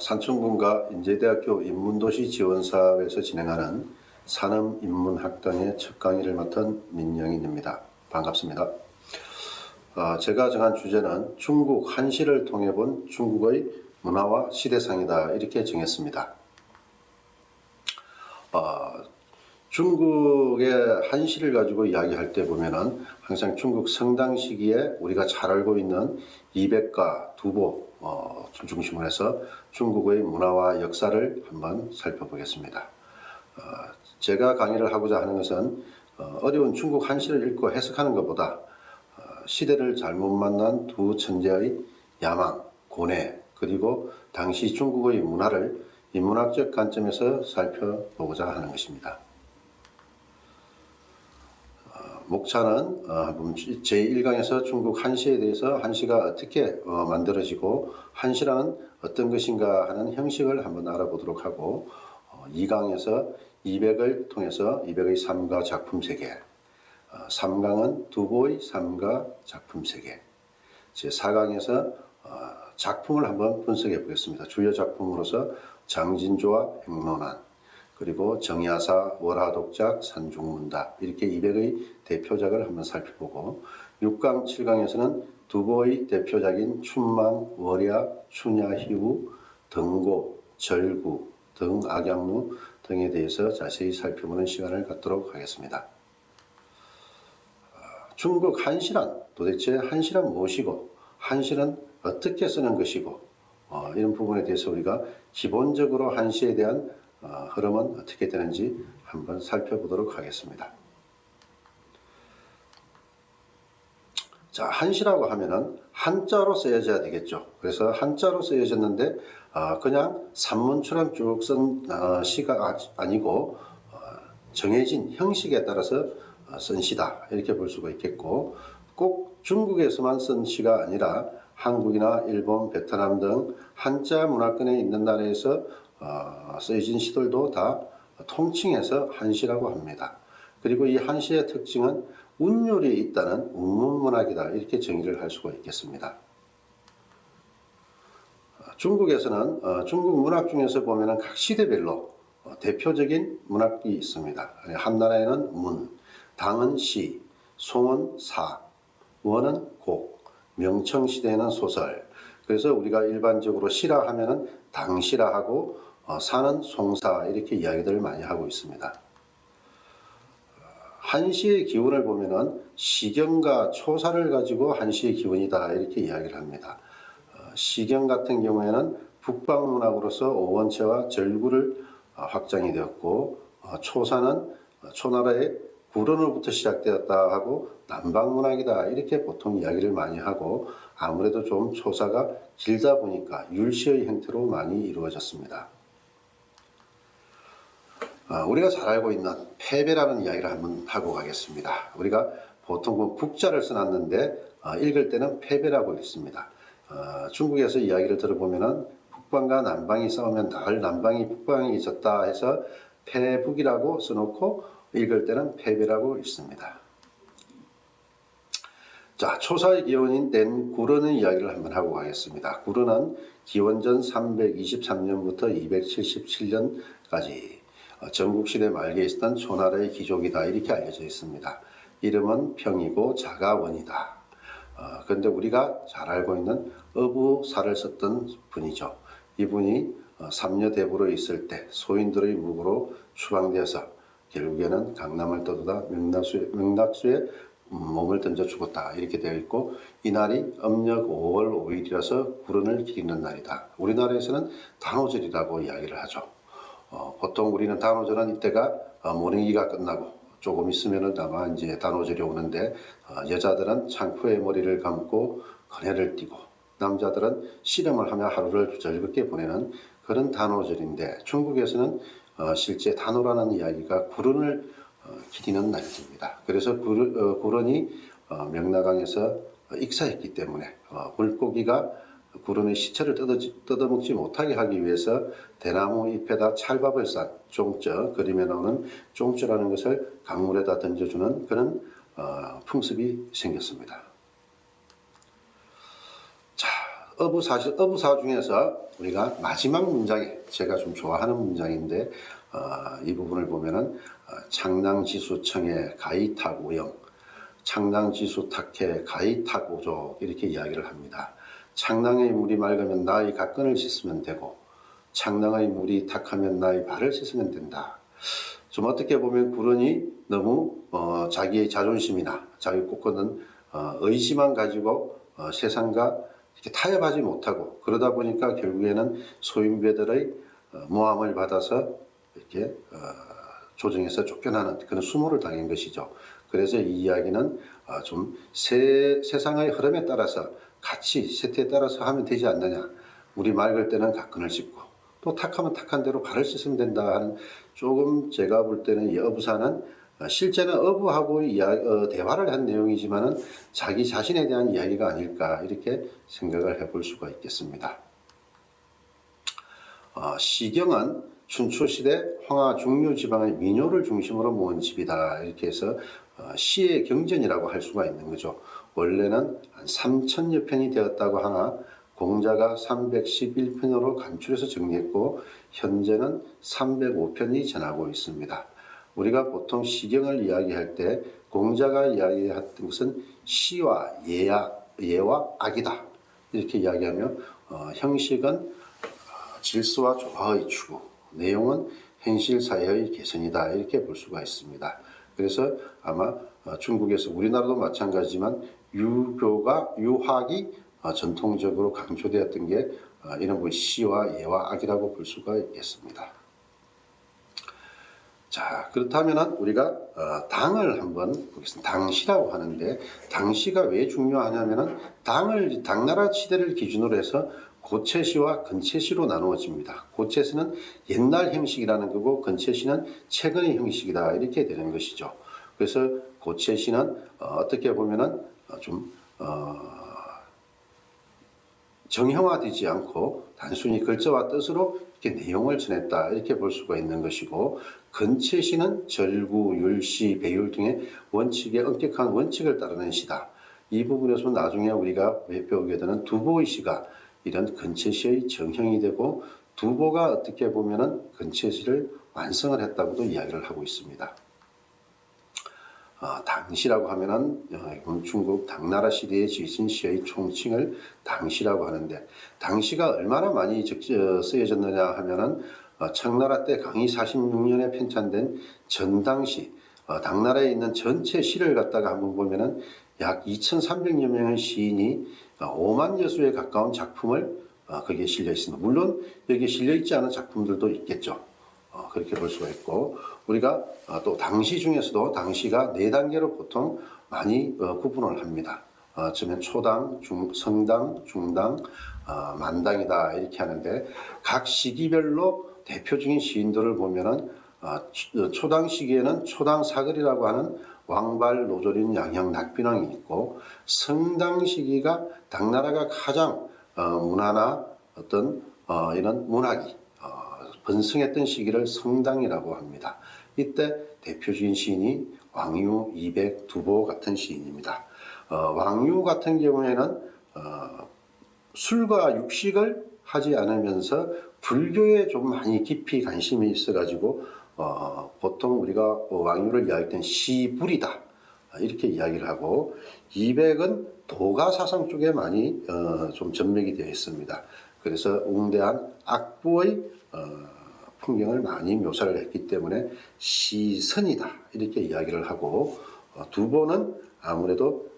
산청군과 인제대학교 인문도시 지원사업에서 진행하는 산업인문학당의 첫 강의를 맡은 민영인입니다. 반갑습니다. 제가 정한 주제는 중국 한시를 통해 본 중국의 문화와 시대상이다, 이렇게 정했습니다. 중국의 한시를 가지고 이야기할 때 보면은 항상 중국 성당 시기에 우리가 잘 알고 있는 이백과 두보 중심으로 해서 중국의 문화와 역사를 한번 살펴보겠습니다. 제가 강의를 하고자 하는 것은 어려운 중국 한시를 읽고 해석하는 것보다 시대를 잘못 만난 두 천재의 야망, 고뇌, 그리고 당시 중국의 문화를 인문학적 관점에서 살펴보고자 하는 것입니다. 목차는 제1강에서 중국 한시에 대해서 한시가 어떻게 만들어지고 한시라는 어떤 것인가 하는 형식을 한번 알아보도록 하고, 2강에서 200을 통해서 200의 삶과 작품 세계, 3강은 두보의 삶과 작품 세계, 제4강에서 작품을 한번 분석해 보겠습니다. 주요 작품으로서 장진조와 행로난, 그리고 정야사, 월화독작, 산중문답, 이렇게 200의 대표작을 한번 살펴보고, 6강, 7강에서는 두보의 대표작인 춘망, 월야, 춘야희우, 등고, 절구 등 악양루 등에 대해서 자세히 살펴보는 시간을 갖도록 하겠습니다. 중국 한시란, 도대체 한시란 무엇이고 한시는 어떻게 쓰는 것이고, 이런 부분에 대해서 우리가 기본적으로 한시에 대한 흐름은 어떻게 되는지 한번 살펴보도록 하겠습니다. 자, 한시라고 하면은 한자로 쓰여져야 되겠죠. 그래서 한자로 쓰여졌는데 그냥 산문처럼 쭉 쓴 시가 아니고 정해진 형식에 따라서 쓴 시다, 이렇게 볼 수가 있겠고, 꼭 중국에서만 쓴 시가 아니라 한국이나 일본, 베트남 등 한자 문화권에 있는 나라에서 쓰여진 시들도 다 통칭해서 한시라고 합니다. 그리고 이 한시의 특징은 운율이 있다는 운문문학이다, 이렇게 정의를 할 수가 있겠습니다. 중국에서는 중국 문학 중에서 보면 각 시대별로 대표적인 문학이 있습니다. 한나라에는 문, 당은 시, 송은 사, 원은 곡, 명청시대에는 소설. 그래서 우리가 일반적으로 시라 하면은 당시라 하고 사는 송사, 이렇게 이야기들을 많이 하고 있습니다. 한시의 기운을 보면은 시경과 초사를 가지고 한시의 기운이다, 이렇게 이야기를 합니다. 시경 같은 경우에는 북방문학으로서 오원체와 절구를 확장이 되었고, 초사는 초나라의 구론으로부터 시작되었다 하고 남방문학이다, 이렇게 보통 이야기를 많이 하고, 아무래도 좀 초사가 길다 보니까 율시의 형태로 많이 이루어졌습니다. 우리가 잘 알고 있는 패배라는 이야기를 한번 하고 가겠습니다. 우리가 보통 북자를 써놨는데 읽을 때는 패배라고 읽습니다. 중국에서 이야기를 들어보면은 북방과 남방이 싸우면 늘 남방이 북방이 졌다 해서 패북이라고 써놓고 읽을 때는 패배라고 읽습니다. 자, 초사의 기원인 된 구론의 이야기를 한번 하고 가겠습니다. 구론은 기원전 323년부터 277년까지 전국시대 말기에 있었던 초나라의 귀족이다, 이렇게 알려져 있습니다. 이름은 평이고 자가 원이다. 그런데 우리가 잘 알고 있는 어부사를 썼던 분이죠. 이분이 삼녀대부로 있을 때 소인들의 무고로 추방되어서 결국에는 강남을 떠도다 명락수에 몸을 던져 죽었다, 이렇게 되어 있고, 이날이 음력 5월 5일이라서 구론을 기리는 날이다. 우리나라에서는 단오절이라고 이야기를 하죠. 보통 우리는 단오절은 이때가 모내기가 끝나고 조금 있으면은 아마 이제 단오절이 오는데, 여자들은 창포에 머리를 감고 그네를 띠고 남자들은 씨름을 하며 하루를 즐겁게 보내는 그런 단오절인데, 중국에서는 실제 단오라는 이야기가 구론을 기리는 날입니다. 그래서 구론이 명나강에서 익사했기 때문에 물고기가 구론의 시체를 뜯어먹지 못하게 하기 위해서 대나무 잎에다 찰밥을 싼 쫑쩌, 그림에 나오는 쫑쩌라는 것을 강물에다 던져주는 그런 풍습이 생겼습니다. 자, 어부사 중에서 우리가 마지막 문장에 제가 좀 좋아하는 문장인데 이 부분을 보면은 창랑지수청에 가이탁오영, 창랑지수탁해 가이탁오족 이렇게 이야기를 합니다. 창랑의 물이 맑으면 나의 가끈을 씻으면 되고 창랑의 물이 탁하면 나의 발을 씻으면 된다. 좀 어떻게 보면 구런이 너무 자기의 자존심이나 자기 꿈꾸는 의지만 가지고 세상과 이렇게 타협하지 못하고 그러다 보니까 결국에는 소인배들의 모함을 받아서 이렇게 조정에서 쫓겨나는 그런 수모를 당한 것이죠. 그래서 이 이야기는 좀 세상의 흐름에 따라서 같이 세태에 따라서 하면 되지 않느냐. 물이 맑을 때는 가끈을 씻고 또 탁하면 탁한 대로 발을 씻으면 된다 하는 조금 제가 볼 때는 이 어부사는 실제는 어부하고 대화를 한 내용이지만은 자기 자신에 대한 이야기가 아닐까 이렇게 생각을 해볼 수가 있겠습니다. 시경은 춘추시대 황하 중류 지방의 민요를 중심으로 모은 집이다 이렇게 해서 시의 경전이라고 할 수가 있는 거죠. 원래는 한 3,000여 편이 되었다고 하나 공자가 311편으로 간추려서 정리했고 현재는 305편이 전하고 있습니다. 우리가 보통 시경을 이야기할 때 공자가 이야기했던 것은 시와 예와 악이다 이렇게 이야기하며 형식은 질서와 조화의 추구, 내용은 현실 사회의 개선이다 이렇게 볼 수가 있습니다. 그래서 아마 중국에서 우리나라도 마찬가지지만 유학이 전통적으로 강조되었던 게 이런 시와 예와 악이라고 볼 수가 있겠습니다. 자, 그렇다면 우리가 당을 한번 보겠습니다. 당시라고 하는데 당시가 왜 중요하냐면은 당나라 시대를 기준으로 해서 고체시와 근체시로 나누어집니다. 고체시는 옛날 형식이라는 거고 근체시는 최근의 형식이다 이렇게 되는 것이죠. 그래서 고체시는 어떻게 보면은 좀 정형화되지 않고 단순히 글자와 뜻으로 이렇게 내용을 전했다 이렇게 볼 수가 있는 것이고 근체시는 절구, 율시, 배율 등의 원칙에 엄격한 원칙을 따르는 시다. 이 부분에서 나중에 우리가 배우게 되는 두보의 시가 이런 근체시의 정형이 되고 두보가 어떻게 보면은 근체시를 완성을 했다고도 이야기를 하고 있습니다. 당시라고 하면은 중국 당나라 시대에 지으신 시의 총칭을 당시라고 하는데 당시가 얼마나 많이 쓰여졌느냐 하면은 청나라 때 강희 46년에 편찬된 전당시 당나라에 있는 전체 시를 갖다가 한번 보면은 약 2,300여 명의 시인이 5만 여수에 가까운 작품을 거기에 실려 있습니다. 물론 여기에 실려 있지 않은 작품들도 있겠죠. 그렇게 볼 수가 있고 우리가 또 당시 중에서도 당시가 4단계로 보통 많이 구분을 합니다. 저는 초당, 성당, 중당, 만당이다 이렇게 하는데 각 시기별로 대표적인 시인들을 보면은 초당 시기에는 초당 사글이라고 하는 왕발, 노조린, 양형, 낙빈왕이 있고 성당 시기가 당나라가 가장 문화나 어떤 이런 문학이 번성했던 시기를 성당이라고 합니다. 이때 대표적인 시인이 왕유, 이백, 두보 같은 시인입니다. 왕유 같은 경우에는 술과 육식을 하지 않으면서 불교에 좀 많이 깊이 관심이 있어가지고 보통 우리가 왕유를 이야기할 땐 시불이다 이렇게 이야기를 하고 이백은 도가 사상 쪽에 많이 좀 전맥이 되어 있습니다. 그래서 웅대한 악보의 풍경을 많이 묘사를 했기 때문에 시선이다 이렇게 이야기를 하고 두보는 아무래도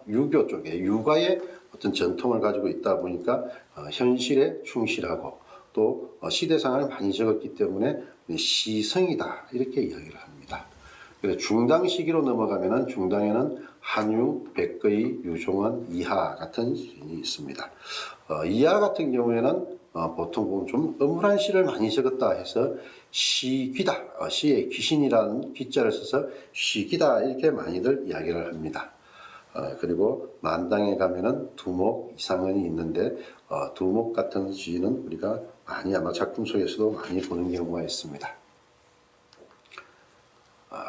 유교 쪽에 육아의 어떤 전통을 가지고 있다 보니까 현실에 충실하고 또 시대상을 많이 적었기 때문에 시성이다 이렇게 이야기를 합니다. 그래서 중당 시기로 넘어가면은 중당에는 한유, 백거이, 유종원, 이하 같은 시인이 있습니다. 이하 같은 경우에는 보통 보면 좀 엄울한 시를 많이 적었다 해서 시귀다, 시의 귀신이라는 귀자를 써서 시귀다 이렇게 많이들 이야기를 합니다. 그리고 만당에 가면은 두목, 이상은이 있는데 두목 같은 시인은 우리가 많이 아마 작품 속에서도 많이 보는 경우가 있습니다.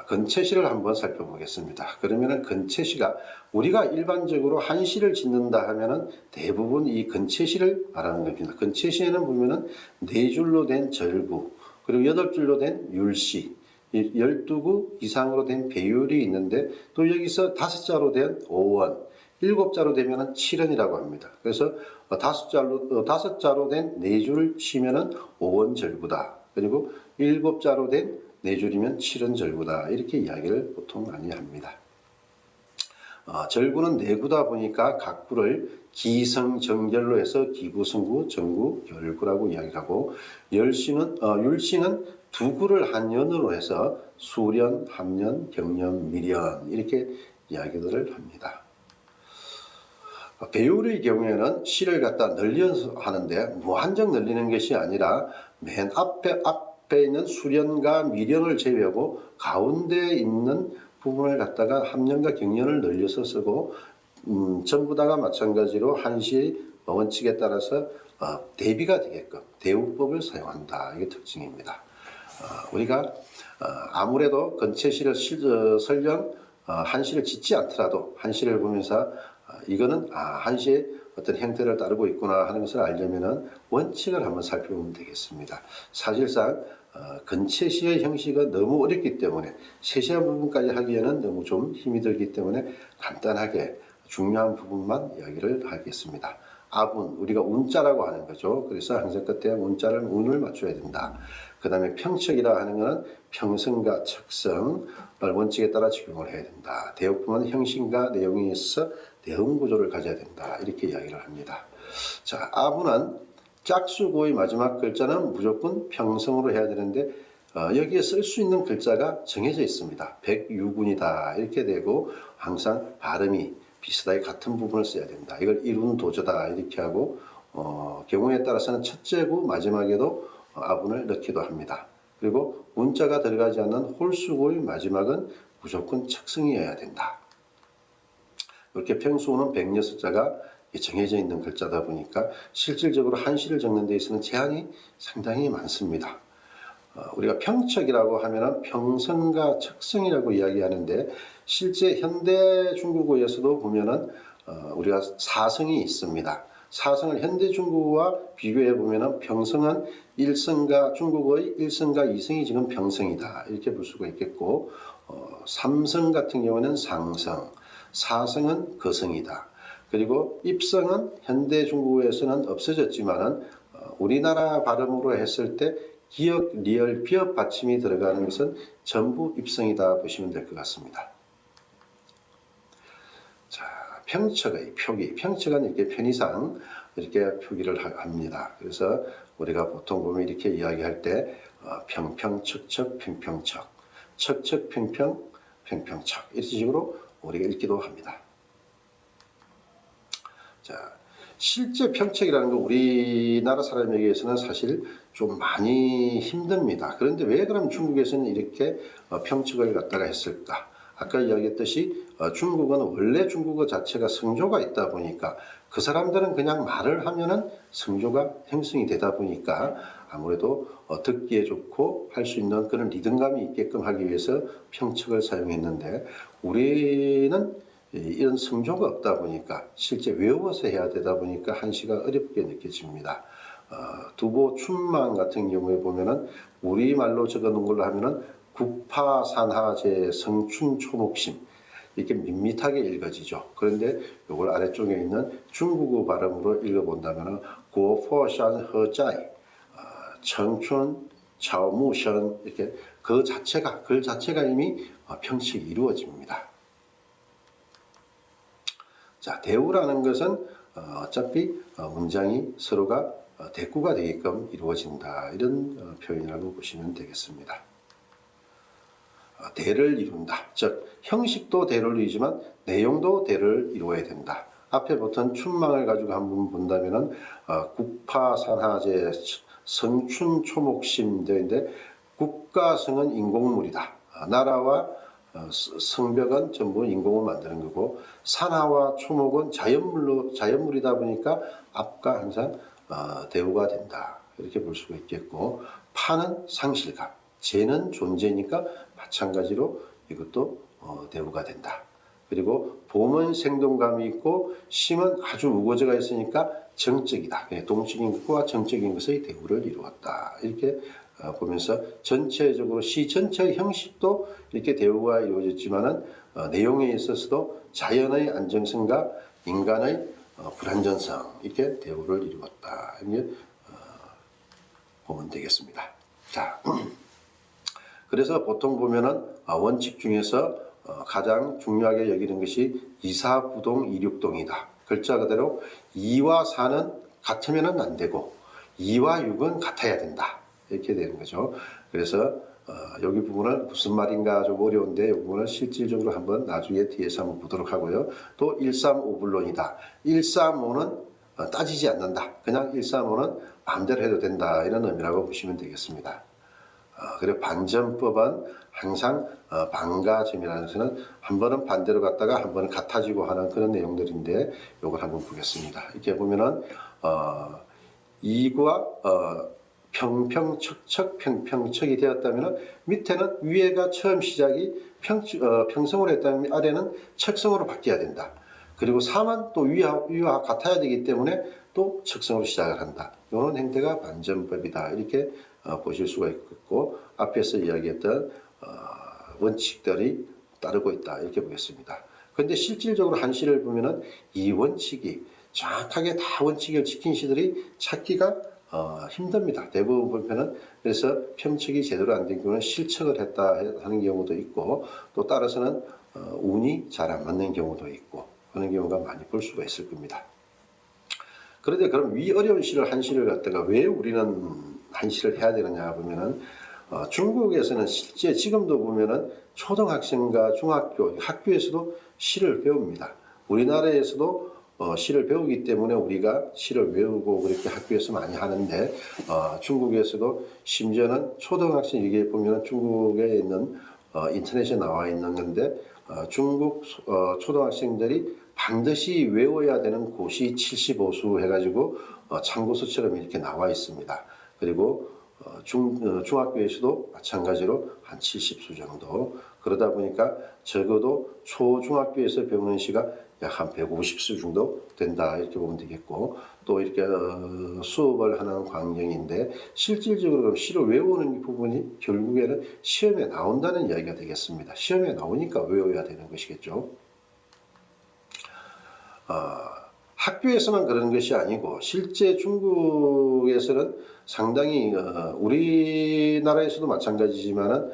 건채시를 한번 살펴보겠습니다. 그러면은 건채시가 우리가 일반적으로 한시를 짓는다 하면은 대부분 이 건채시를 말하는 겁니다. 건채시에는 보면은 4줄로 된 절구, 그리고 8줄로 된 율시, 12구 이상으로 된 배율이 있는데, 또 여기서 5자로 된 5원, 7자로 되면은 7원이라고 합니다. 그래서 5자로 된 4줄 시면은 5원 절구다. 그리고 7자로 된 4줄이면 7원 절구다. 이렇게 이야기를 보통 많이 합니다. 절구는 4구다 보니까 각 구를 기성정결로 해서 기구성구, 정구, 결구라고 이야기하고, 율시는 2구를 한 연으로 해서 수련, 합련, 경련, 미련 이렇게 이야기들을 합니다. 배율의 경우에는 실을 갖다 늘려서 하는데 무한정 늘리는 것이 아니라 맨 앞에 있는 수련과 미련을 제외하고 가운데 있는 부분을 갖다가 합련과 경련을 늘려서 쓰고, 전부 다가 마찬가지로 한시의 원칙에 따라서 대비가 되게끔 대우법을 사용한다. 이게 특징입니다. 우리가 아무래도 건채시를 설령 한시를 짓지 않더라도 한시를 보면서 이거는 한시의 어떤 형태를 따르고 있구나 하는 것을 알려면은 원칙을 한번 살펴보면 되겠습니다. 사실상 건채시의 형식은 너무 어렵기 때문에 세세한 부분까지 하기에는 너무 좀 힘이 들기 때문에 간단하게 중요한 부분만 이야기를 하겠습니다. 아분, 우리가 운자라고 하는 거죠. 그래서 항상 끝에 운을 맞춰야 된다. 그 다음에 평척이라 하는 것은 평성과 척성을 원칙에 따라 적용을 해야 된다. 대우품은 형식과 내용에 있어서 대응 구조를 가져야 된다. 이렇게 이야기를 합니다. 자, 아분은 짝수고의 마지막 글자는 무조건 평성으로 해야 되는데 여기에 쓸 수 있는 글자가 정해져 있습니다. 백유군이다 이렇게 되고, 항상 발음이 비슷하게 같은 부분을 써야 된다. 이걸 이룬도저다 이렇게 하고, 경우에 따라서는 첫째 구 마지막에도 아분을 넣기도 합니다. 그리고 문자가 들어가지 않는 홀수고의 마지막은 무조건 척성이어야 된다. 이렇게 평수어는 106자가 정해져 있는 글자다 보니까 실질적으로 한시를 적는 데 있어서는 제한이 상당히 많습니다. 우리가 평척이라고 하면은 평성과 척성이라고 이야기하는데, 실제 현대 중국어에서도 보면은 우리가 사성이 있습니다. 사성을 현대 중국어와 비교해 보면은 평성은 중국어의 1성과 2성이 지금 평성이다 이렇게 볼 수가 있겠고, 3성 같은 경우는 상성, 4성은 거성이다. 그리고 입성은 현대 중국어에서는 없어졌지만은 우리나라 발음으로 했을 때 기역, 리얼, 비읍 받침이 들어가는 것은 전부 입성이다 보시면 될 것 같습니다. 자, 평척의 표기. 평척은 이렇게 편의상 이렇게 표기를 합니다. 그래서 우리가 보통 보면 이렇게 이야기할 때 평평, 척척, 평평척, 척척, 평평, 평평척 이런 식으로 우리가 읽기도 합니다. 자, 실제 평척이라는 거 우리나라 사람에게서는 사실 좀 많이 힘듭니다. 그런데 왜 그럼 중국에서는 이렇게 평척을 갖다가 했을까? 아까 이야기했듯이 중국은 원래 중국어 자체가 성조가 있다 보니까 그 사람들은 그냥 말을 하면은 성조가 형성이 되다 보니까 아무래도 듣기에 좋고 할 수 있는 그런 리듬감이 있게끔 하기 위해서 평척을 사용했는데, 우리는 이런 성조가 없다 보니까 실제 외워서 해야 되다 보니까 한시가 어렵게 느껴집니다. 두보 춘망 같은 경우에 보면은 우리말로 적어놓은 걸로 하면은 국파산하제 성춘초목심 이렇게 밋밋하게 읽어지죠. 그런데 이걸 아래쪽에 있는 중국어 발음으로 읽어본다면은 고포산허자이 청춘 차오무션 이렇게 글 자체가 이미 평칙이 이루어집니다. 자, 대우라는 것은 어차피 문장이 서로가 대꾸가 되게끔 이루어진다 이런 표현이라고 보시면 되겠습니다. 대를 이룬다. 즉 형식도 대를 이루지만 내용도 대를 이루어야 된다. 앞에 붙은 춘망을 가지고 한번 본다면은 국파산하제 성춘초목심 되는데, 국가성은 인공물이다. 나라와 성벽은 전부 인공을 만드는 거고, 산하와 초목은 자연물이다 보니까 앞과 항상 대우가 된다 이렇게 볼 수가 있겠고, 파는 상실감, 재는 존재니까 마찬가지로 이것도 대우가 된다. 그리고 봄은 생동감이 있고 심은 아주 우거져가 있으니까 정적이다. 동적인 것과 정적인 것의 대우를 이루었다. 이렇게 보면서 전체적으로 시 전체의 형식도 이렇게 대우가 이루어졌지만은 내용에 있어서도 자연의 안정성과 인간의 불완전성 이렇게 대우를 이루었다. 이게 보면 되겠습니다. 자, 그래서 보통 보면은 원칙 중에서 가장 중요하게 여기는 것이 이사구동 이륙동이다. 글자 그대로 2와 4는 같으면 안 되고 2와 6은 같아야 된다. 이렇게 되는 거죠. 그래서 여기 부분은 무슨 말인가 좀 어려운데 이 부분을 실질적으로 한번 나중에 뒤에서 한번 보도록 하고요. 또 135분론이다. 135는 따지지 않는다. 그냥 135는 마음대로 해도 된다. 이런 의미라고 보시면 되겠습니다. 그리고 반전법은 항상 반가점이라는 것은 한 번은 반대로 갔다가 한 번은 같아지고 하는 그런 내용들인데 이걸 한번 보겠습니다. 이렇게 보면은 이과 평평척척 평평척이 되었다면 밑에는 위에가 처음 시작이 평성으로 했다면 아래는 척성으로 바뀌어야 된다. 그리고 3은 또 위와 같아야 되기 때문에 또 척성으로 시작을 한다. 이런 행태가 반전법이다. 이렇게 보실 수가 있고 앞에서 이야기했던 원칙들이 따르고 있다. 이렇게 보겠습니다. 그런데 실질적으로 한 시를 보면은 이 원칙이 정확하게 다 원칙을 지킨 시들이 찾기가 힘듭니다. 대부분 보면은 그래서 평척이 제대로 안 된 경우는 실척을 했다 하는 경우도 있고 또 따라서는 운이 잘 안 맞는 경우도 있고 그런 경우가 많이 볼 수가 있을 겁니다. 그런데 그럼 위 어려운 시를 한 시를 갖다가 왜 우리는 한 시를 해야 되느냐 보면은 중국에서는 실제 지금도 보면은 초등학생과 중학교 학교에서도 시를 배웁니다. 우리나라에서도 시를 배우기 때문에 우리가 시를 외우고 그렇게 학교에서 많이 하는데 중국에서도 심지어는 초등학생 이게 보면 중국에 있는 인터넷에 나와 있는 건데 중국 초등학생들이 반드시 외워야 되는 고시 75수 해가지고 참고서처럼 이렇게 나와 있습니다. 그리고 중학교에서도 마찬가지로 한 70수 정도 그러다 보니까 적어도 초중학교에서 배우는 시가 약 한 150수 정도 된다 이렇게 보면 되겠고 또 이렇게 수업을 하는 광경인데 실질적으로 그럼 시를 외우는 부분이 결국에는 시험에 나온다는 이야기가 되겠습니다. 시험에 나오니까 외워야 되는 것이겠죠. 학교에서만 그런 것이 아니고 실제 중국에서는 상당히 우리나라에서도 마찬가지지만은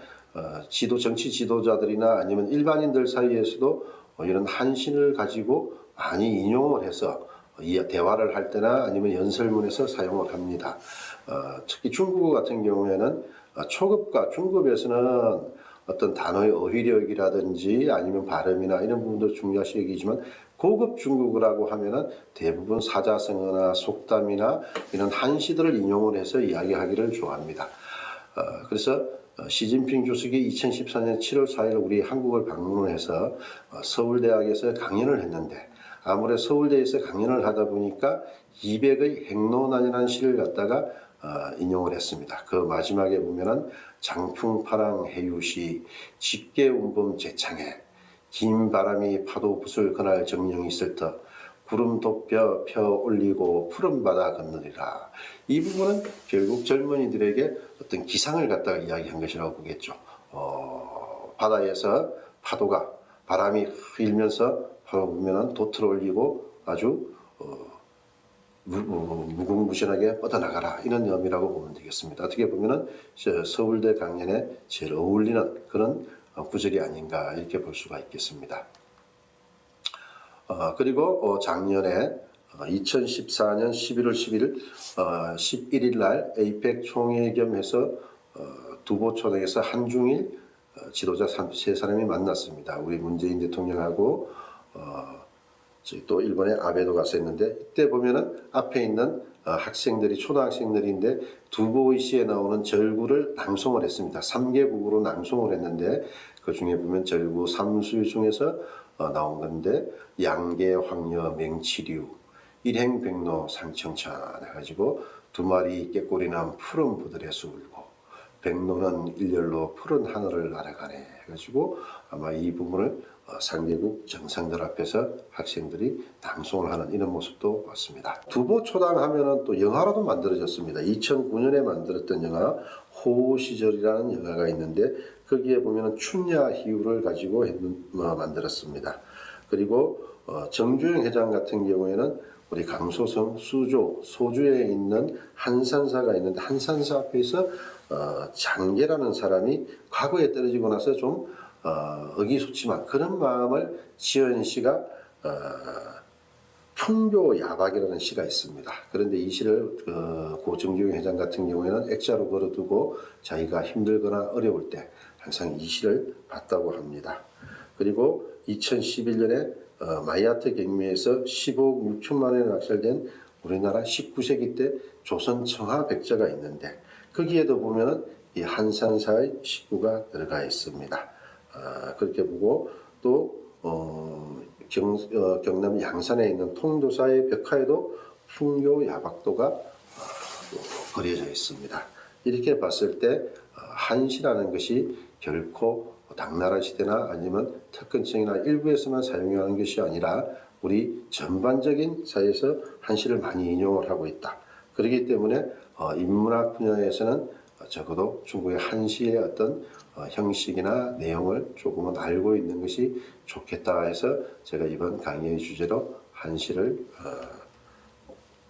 정치 지도자들이나 아니면 일반인들 사이에서도 이런 한신을 가지고 많이 인용을 해서 대화를 할 때나 아니면 연설문에서 사용을 합니다. 특히 중국어 같은 경우에는 초급과 중급에서는 어떤 단어의 어휘력이라든지 아니면 발음이나 이런 부분도 중요시 여기지만 고급 중국어라고 하면은 대부분 사자성어나 속담이나 이런 한시들을 인용을 해서 이야기하기를 좋아합니다. 그래서 시진핑 주석이 2014년 7월 4일 우리 한국을 방문해서 서울대학에서 강연을 했는데 아무래도 서울대에서 강연을 하다 보니까 200의 행로난이라는 시를 갖다가 인용을 했습니다. 그 마지막에 보면은 장풍파랑 해유시 직계운범 제창에 긴 바람이 파도 부술 그날 정령이 있을 터 구름 돋벼 펴 올리고 푸른 바다 건너리라. 이 부분은 결국 젊은이들에게 어떤 기상을 갖다가 이야기한 것이라고 보겠죠. 바다에서 파도가 바람이 일면서 보면은 돛을 올리고 아주 무궁무진하게 뻗어나가라 이런 의미라고 보면 되겠습니다. 어떻게 보면은 서울대 강연에 제일 어울리는 그런 구절이 아닌가 이렇게 볼 수가 있겠습니다. 그리고 작년에 2014년 11월 11일 날 에이펙 총회 겸해서 두보초등에서 한중일 지도자 3사람이 만났습니다. 우리 문재인 대통령하고 또 일본의 아베도 갔었는데 이때 보면은 앞에 있는 학생들이 초등학생들인데 두보의 시에 나오는 절구를 낭송을 했습니다. 3개국으로 낭송을 했는데 그 중에 보면 절구 3수 중에서 나온 건데 양계 황녀 맹치류 일행백로 상청천 해가지고 두 마리 깨꼬리남 푸른 부들에서 울고 백로는 일렬로 푸른 하늘을 날아가네 해가지고 아마 이 부분을 상계국 정상들 앞에서 학생들이 낭송을 하는 이런 모습도 봤습니다. 두보초당 하면은 또 영화로도 만들어졌습니다. 2009년에 만들었던 영화 호우시절이라는 영화가 있는데 거기에 보면은 춘야 희우를 가지고 만들었습니다. 그리고 정주영 회장 같은 경우에는 우리 강소성 소주에 있는 한산사가 있는데 한산사 앞에서 장계라는 사람이 과거에 떨어지고 나서 좀 의기소침한 그런 마음을 지은 시가 풍교야박이라는 시가 있습니다. 그런데 이 시를 고 정주영 회장 같은 경우에는 액자로 걸어두고 자기가 힘들거나 어려울 때 항상 이 시를 봤다고 합니다. 그리고 2011년에 마이아트 경매에서 15억 6천만 원에 낙찰된 우리나라 19세기 때 조선 청하 백자가 있는데 거기에도 보면은 이 한산사의 식구가 들어가 있습니다. 그렇게 보고 또 경남 양산에 있는 통도사의 벽화에도 풍요 야박도가 그려져 있습니다. 이렇게 봤을 때 한시라는 것이 결코 당나라 시대나 아니면 특권층이나 일부에서만 사용하는 것이 아니라 우리 전반적인 사회에서 한시를 많이 인용을 하고 있다. 그렇기 때문에 인문학 분야에서는 적어도 중국의 한시의 어떤 형식이나 내용을 조금은 알고 있는 것이 좋겠다 해서 제가 이번 강의의 주제로 한시를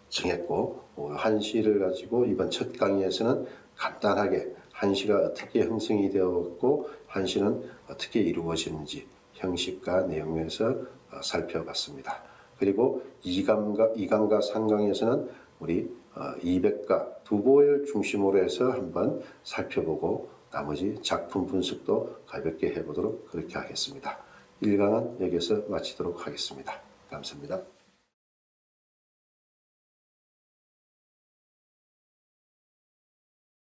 정했고 한시를 가지고 이번 첫 강의에서는 간단하게 한시가 어떻게 형성이 되었고 한시는 어떻게 이루어지는지 형식과 내용에서 살펴봤습니다. 그리고 2강과 3강에서는 우리 200가 두보를 중심으로 해서 한번 살펴보고 나머지 작품 분석도 가볍게 해보도록 그렇게 하겠습니다. 1강은 여기서 마치도록 하겠습니다. 감사합니다.